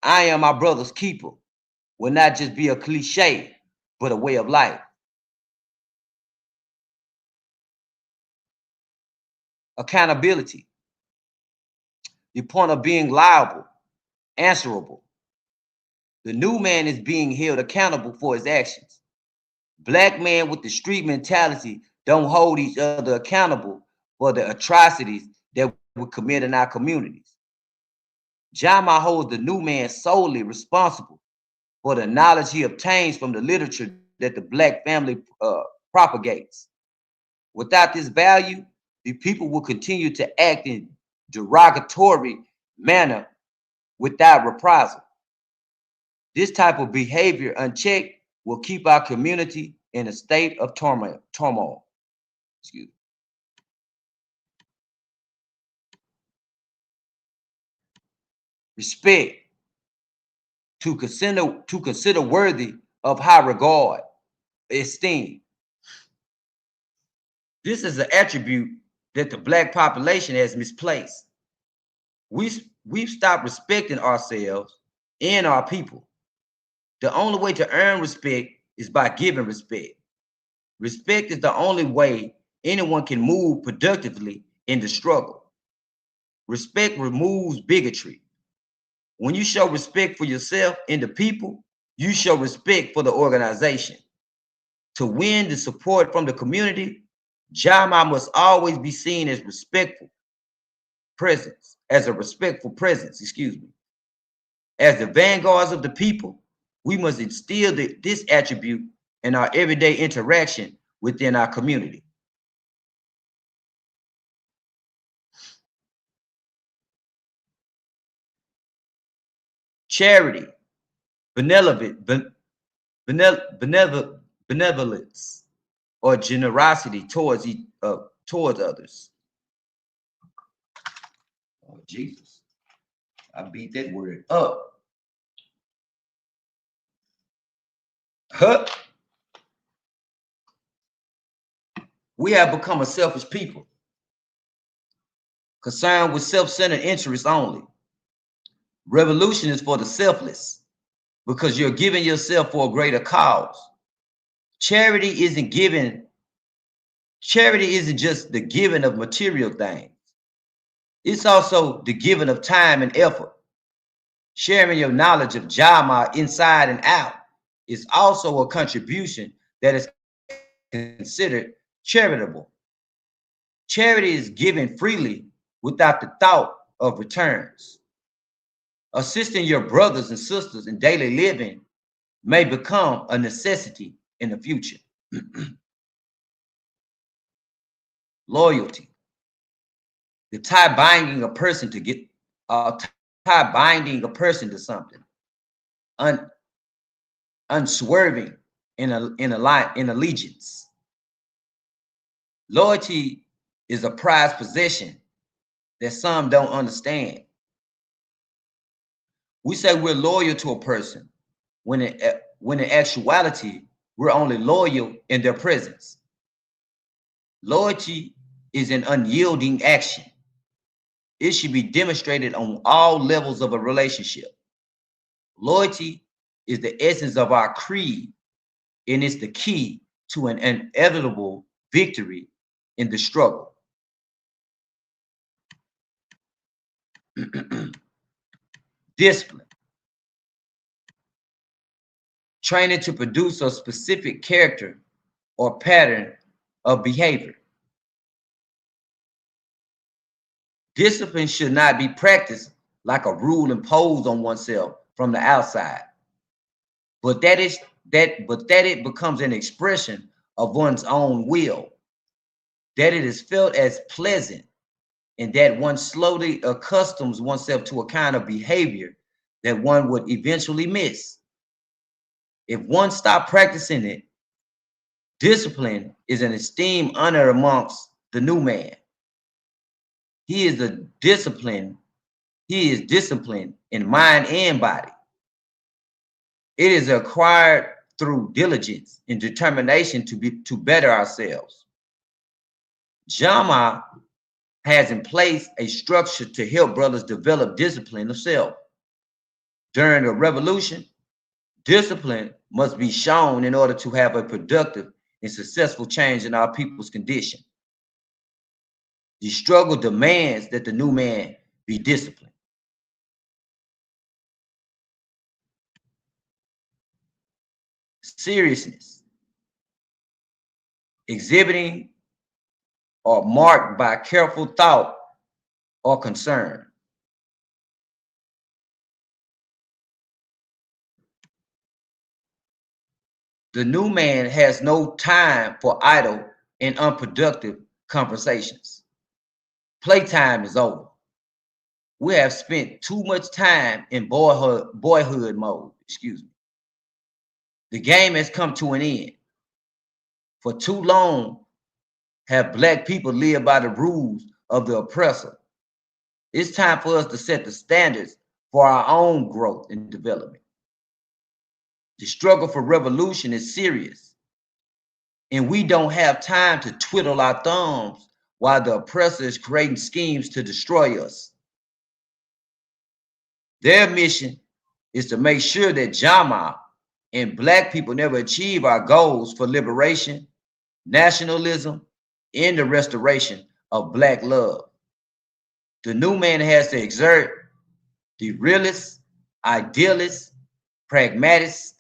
I am my brother's keeper will not just be a cliche, but a way of life. Accountability, the point of being liable, answerable. The new man is being held accountable for his actions. Black men with the street mentality don't hold each other accountable for the atrocities that we commit in our communities. Jama holds the new man solely responsible for the knowledge he obtains from the literature that the black family propagates. Without this value, the people will continue to act in derogatory manner without reprisal. This type of behavior unchecked will keep our community in a state of turmoil. Excuse me. Respect, to consider worthy of high regard, esteem. This is an attribute that the black population has misplaced. We've stopped respecting ourselves and our people. The only way to earn respect is by giving respect. Respect is the only way anyone can move productively in the struggle. Respect removes bigotry. When you show respect for yourself and the people, you show respect for the organization. To win the support from the community, Jama must always be seen as a respectful presence, excuse me. As the vanguards of the people, we must instill this attribute in our everyday interaction within our community. Charity, benevolence, or generosity towards others. Oh, Jesus, I beat that word up. Huh? We have become a selfish people, concerned with self-centered interests only. Revolution is for the selfless because you're giving yourself for a greater cause. Charity isn't just the giving of material things. It's also the giving of time and effort. Sharing your knowledge of Jama inside and out is also a contribution that is considered charitable. Charity is given freely without the thought of returns. Assisting your brothers and sisters in daily living may become a necessity in the future. Loyalty, the tie binding a person to something, unswerving in allegiance. Loyalty is a prized possession that some don't understand. We say we're loyal to a person when in actuality we're only loyal in their presence. Loyalty is an unyielding action. It should be demonstrated on all levels of a relationship. Loyalty is the essence of our creed, and it's the key to an inevitable victory in the struggle. Discipline, training to produce a specific character or pattern of behavior. Discipline should not be practiced like a rule imposed on oneself from the outside, but that it becomes an expression of one's own will, that it is felt as pleasant, and that one slowly accustoms oneself to a kind of behavior that one would eventually miss. If one stopped practicing it, discipline is an esteemed honor amongst the new man. He is disciplined in mind and body. It is acquired through diligence and determination to better ourselves. Jama has in place a structure to help brothers develop discipline of self. During a revolution, discipline must be shown in order to have a productive and successful change in our people's condition. The struggle demands that the new man be disciplined. Seriousness, exhibiting or marked by careful thought or concern. The new man has no time for idle and unproductive conversations. Playtime is over. We have spent too much time in boyhood mode. Excuse me. The game has come to an end. For too long have Black people lived by the rules of the oppressor. It's time for us to set the standards for our own growth and development. The struggle for revolution is serious, and we don't have time to twiddle our thumbs while the oppressor is creating schemes to destroy us. Their mission is to make sure that Jama and Black people never achieve our goals for liberation, nationalism, and the restoration of Black love. The new man has to exert the realist, idealist, pragmatist,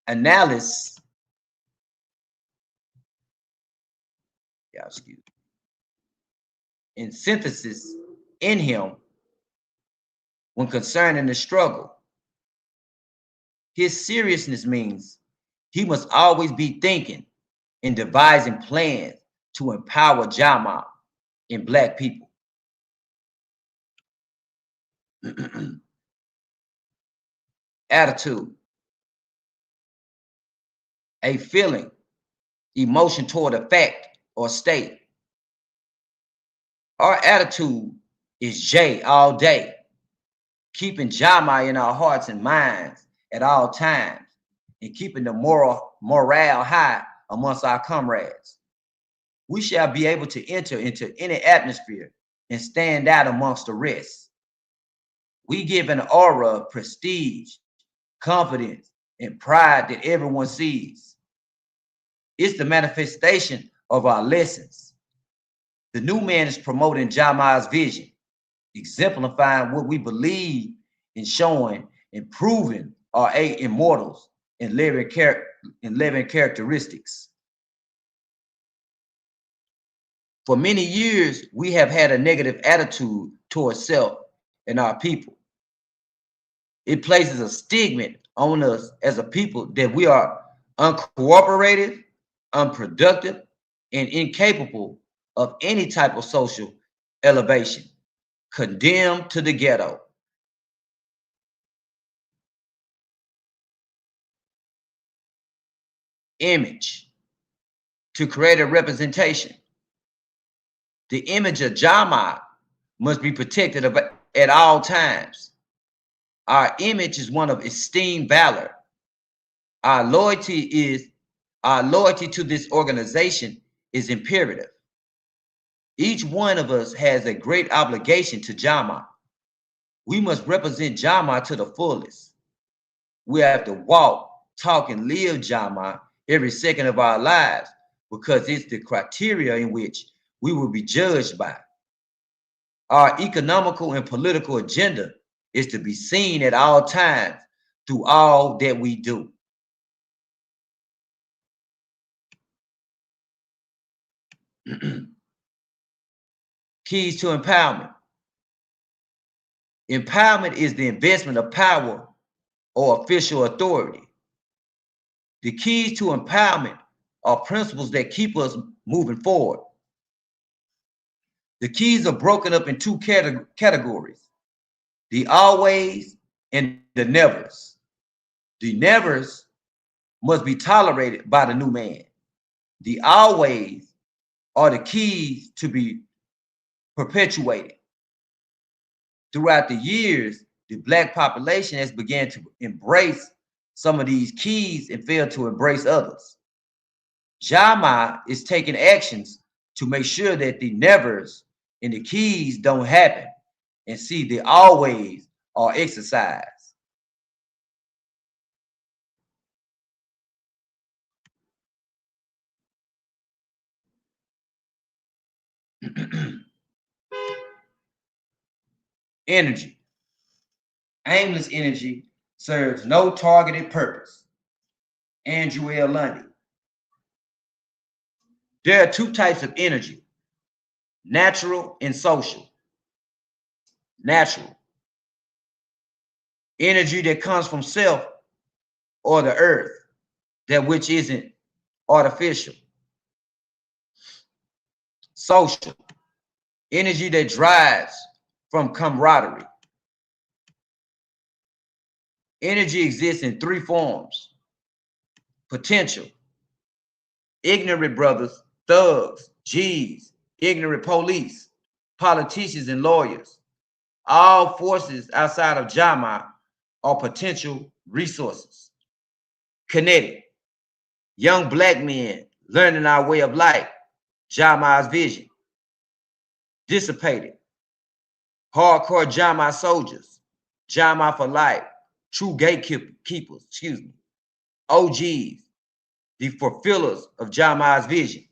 analysis, and synthesis in him when concerning the struggle. His seriousness means he must always be thinking and devising plans to empower Jama and Black people. Attitude, a feeling, emotion toward a fact or state. Our attitude is J all day, keeping Jama in our hearts and minds at all times, and keeping the morale high amongst our comrades. We shall be able to enter into any atmosphere and stand out amongst the rest. We give an aura of prestige, confidence, and pride that everyone sees. It's the manifestation of our lessons. The new man is promoting Jama's vision, exemplifying what we believe in, showing and proving our eight immortals and living characteristics. For many years, we have had a negative attitude towards self and our people. It places a stigma on us as a people that we are uncooperative, unproductive, and incapable of any type of social elevation, condemned to the ghetto. Image, to create a representation. The image of Jama must be protected at all times. Our image is one of esteemed valor. Our loyalty to this organization is imperative. Each one of us has a great obligation to Jama. We must represent Jama to the fullest. We have to walk, talk, and live Jama every second of our lives because it's the criteria in which we will be judged by. Our economical and political agenda is to be seen at all times through all that we do. Keys to empowerment. Empowerment is the investment of power or official authority. The keys to empowerment are principles that keep us moving forward. The keys are broken up in two categories: the always and the nevers. The nevers must be tolerated by the new man. The always are the keys to be perpetuated. Throughout the years, the Black population has begun to embrace some of these keys and failed to embrace others. Jama is taking actions to make sure that the nevers and the keys don't happen, and see the always are exercised. Energy. Aimless energy serves no targeted purpose. Andrew L. Lundy. There are two types of energy: natural and social. Natural energy that comes from self or the earth, that which isn't artificial. Social energy that drives from camaraderie. Energy exists in three forms: potential, ignorant brothers, thugs, G's, ignorant police, politicians, and lawyers. All forces outside of Jama are potential resources. Kinetic, young Black men learning our way of life, Jama's vision. Dissipated, hardcore Jama soldiers, Jama for life, true gatekeepers, OGs, the fulfillers of Jama's vision.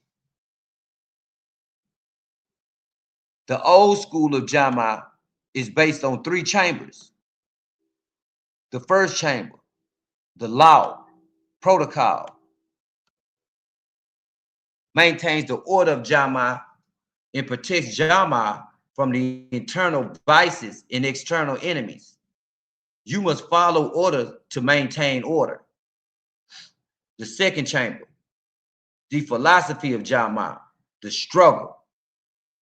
The old school of Jama is based on three chambers. The first chamber, the law, protocol, maintains the order of Jama and protects Jama from the internal vices and external enemies. You must follow order to maintain order. The second chamber, the philosophy of Jama, the struggle.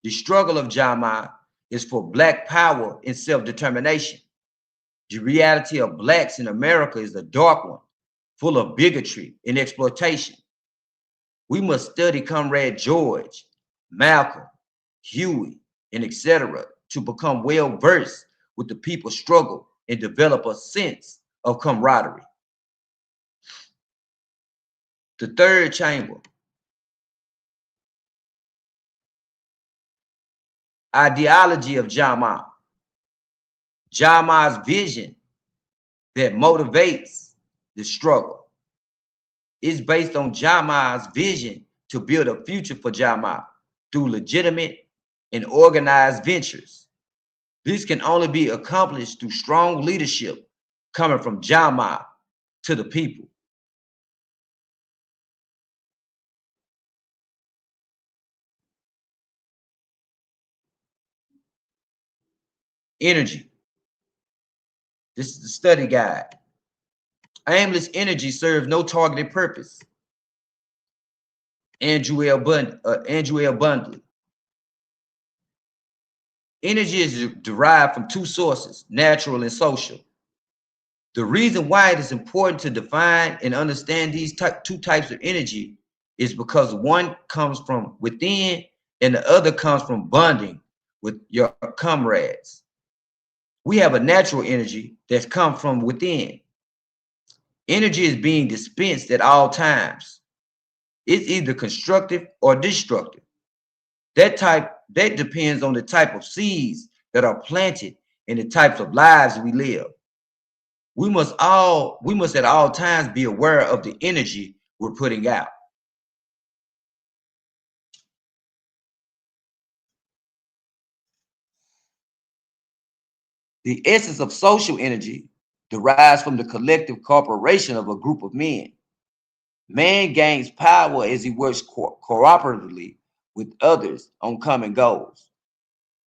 The struggle of Jama is for Black power and self-determination. The reality of Blacks in America is a dark one, full of bigotry and exploitation. We must study Comrade George, Malcolm, Huey, and etc. to become well versed with the people's struggle and develop a sense of camaraderie. The third chamber, ideology of Jama. Jama's vision that motivates the struggle is based on Jama's vision to build a future for Jama through legitimate and organized ventures. This can only be accomplished through strong leadership coming from Jama to the people. Energy. This is the study guide. Aimless energy serves no targeted purpose. Andrew L. Bundley. Energy is derived from two sources, natural and social. The reason why it is important to define and understand these two types of energy is because one comes from within and the other comes from bonding with your comrades. We have a natural energy that's come from within. Energy is being dispensed at all times. It's either constructive or destructive. That depends on the type of seeds that are planted and the types of lives we live. We must at all times be aware of the energy we're putting out. The essence of social energy derives from the collective cooperation of a group of men. Man gains power as he works cooperatively with others on common goals.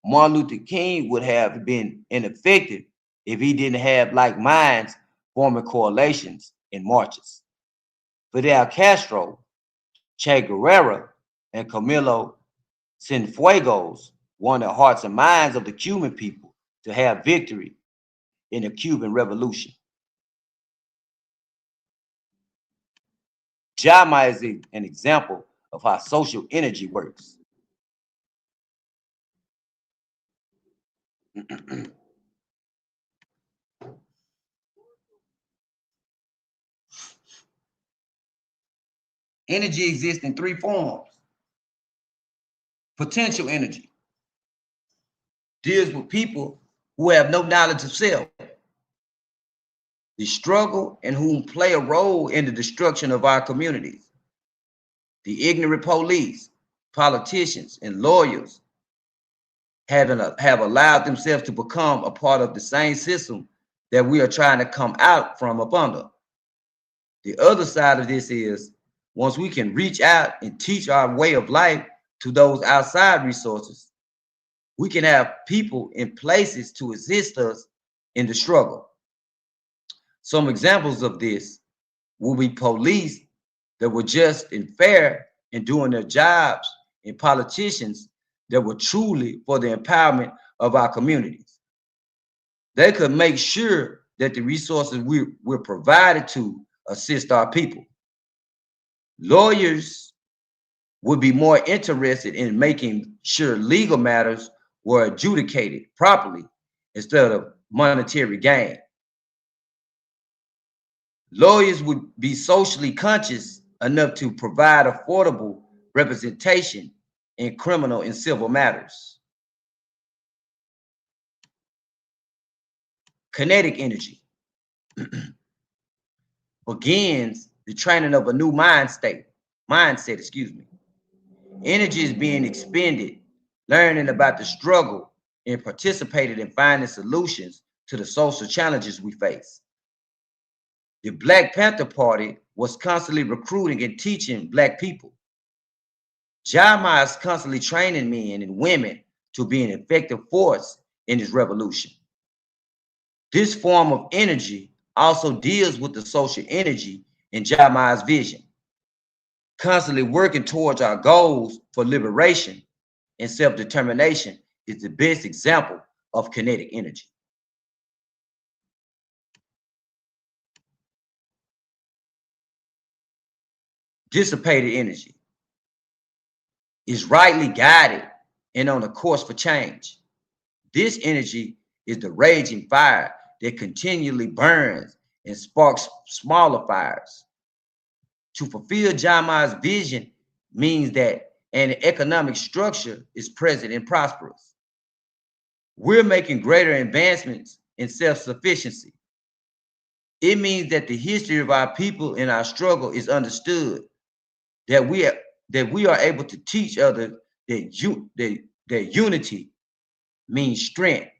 Martin Luther King would have been ineffective if he didn't have like minds forming coalitions and marches. Fidel Castro, Che Guerrera, and Camilo Cienfuegos won the hearts and minds of the Cuban people to have victory in the Cuban Revolution. Jama is an example of how social energy works. Energy exists in three forms. Potential energy deals with people who have no knowledge of self, the struggle and whom play a role in the destruction of our communities. The ignorant police, politicians, and lawyers have allowed themselves to become a part of the same system that we are trying to come out from up under. The other side of this is once we can reach out and teach our way of life to those outside resources, we can have people in places to assist us in the struggle. Some examples of this will be police that were just and fair in doing their jobs, and politicians that were truly for the empowerment of our communities. They could make sure that the resources we're provided to assist our people. Lawyers would be more interested in making sure legal matters were adjudicated properly instead of monetary gain. Lawyers would be socially conscious enough to provide affordable representation in criminal and civil matters. Kinetic energy begins the training of a new mindset, Energy is being expended, learning about the struggle and participating in finding solutions to the social challenges we face. The Black Panther Party was constantly recruiting and teaching Black people. Jama is constantly training men and women to be an effective force in this revolution. This form of energy also deals with the social energy in Jama's vision, constantly working towards our goals for liberation and self-determination is the best example of kinetic energy. Dissipated energy is rightly guided and on a course for change. This energy is the raging fire that continually burns and sparks smaller fires. To fulfill Jama's vision means that an economic structure is present and prosperous. We're making greater advancements in self-sufficiency. It means that the history of our people and our struggle is understood, that we are able to teach others that unity means strength.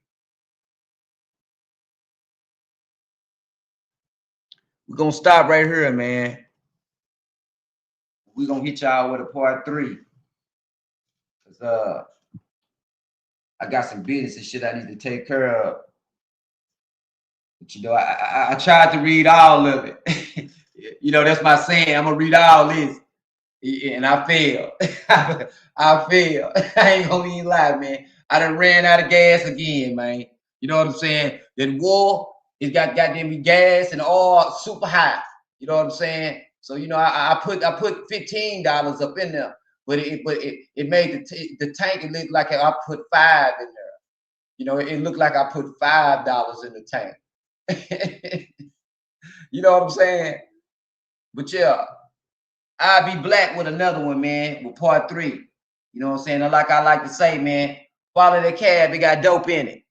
We're gonna stop right here, man. We're gonna hit y'all with a part 3. Cause I got some business and shit I need to take care of. But you know, I tried to read all of it. You know, that's my saying. I'm gonna read all this, and I failed. I failed. I ain't gonna even lie, man. I done ran out of gas again, man. You know what I'm saying? That war, it got goddamn gas and oil super high. You know what I'm saying? So you know, I put $15 up in there, but it made the tank. It looked like I put 5 in there. You know, it looked like I put $5 in the tank. You know what I'm saying? But yeah, I'll be black with another one, man, with part 3. You know what I'm saying? And like I like to say, man, follow the cab, it got dope in it.